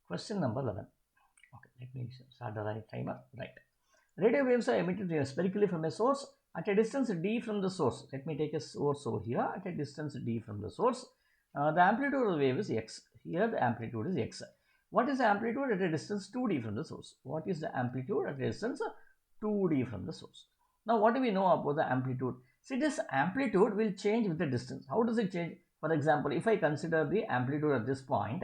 Question number 11. Okay, let me start the right timer. Right. Radio waves are emitted spherically from a source at a distance d from the source. Let me take a source over here at a distance d from the source. The amplitude of the wave is x. Here the amplitude is x. What is the amplitude at a distance 2d from the source? What is the amplitude at a distance 2d from the source? Now, what do we know about the amplitude? See, this amplitude will change with the distance. How does it change? For example, if I consider the amplitude at this point,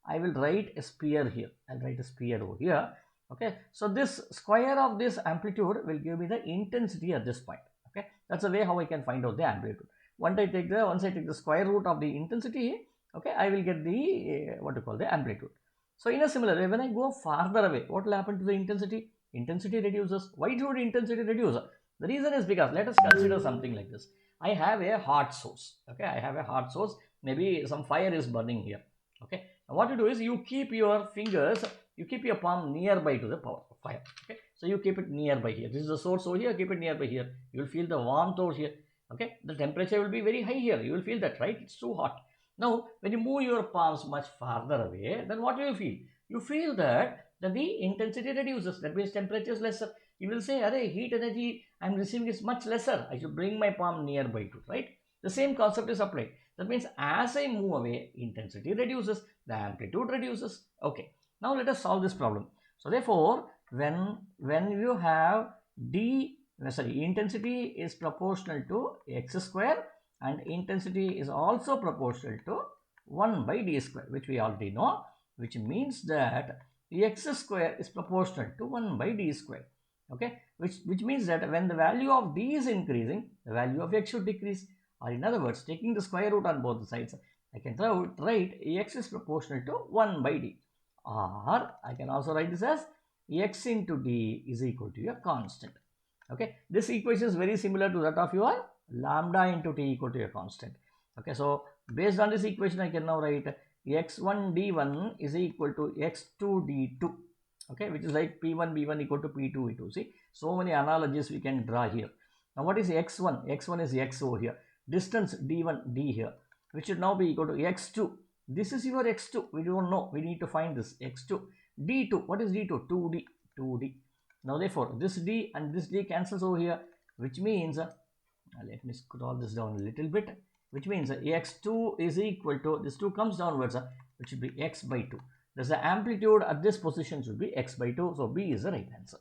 I will write a sphere here. I'll write a sphere over here. Okay, so this square of this amplitude will give me the intensity at this point. Okay, that's the way how I can find out the amplitude. Once I take the square root of the intensity, okay, I will get the what to call the amplitude. So in a similar way, when I go farther away, what will happen to the intensity? Intensity reduces. Why should intensity reduce? The reason is because, let us consider something like this. I have a hot source. Okay, I have a hot source. Maybe some fire is burning here. Okay, now what you do is you keep your fingers, you keep your palm nearby to the fire. Okay, so you keep it nearby here. This is the source over here. Keep it nearby here. You will feel the warmth over here. Okay, the temperature will be very high here. You will feel that, right? It's too hot. Now, when you move your palms much farther away, then what do you feel? You feel that the intensity reduces. That means temperature is lesser. You will say, "Arey, heat energy I am receiving is much lesser. I should bring my palm nearby to," right? The same concept is applied. That means as I move away, intensity reduces, the amplitude reduces. Okay. Now let us solve this problem. So therefore, when you have intensity is proportional to x square and intensity is also proportional to 1 by d square, which we already know, which means that x square is proportional to 1 by d square. Okay, which means that when the value of d is increasing, the value of x should decrease. Or in other words, taking the square root on both sides, I can write x is proportional to 1 by d. Or I can also write this as x into d is equal to a constant. Okay, this equation is very similar to that of your lambda into t equal to a constant. Okay, so based on this equation, I can now write x1 d1 is equal to x2 d2. Okay, which is like p1 b1 equal to p2 e2. See, so many analogies we can draw here. Now, what is x1? x1 is x over here. Distance d1 d here, which should now be equal to x2. This is your x2. We don't know. We need to find this x2. d2. What is d2? 2d. 2d. Now, therefore, this d and this d cancels over here, which means, let me scroll this down a little bit, which means x2 is equal to, this 2 comes downwards, which should be x by 2. Thus, the amplitude at this position should be x by 2. So, B is the right answer.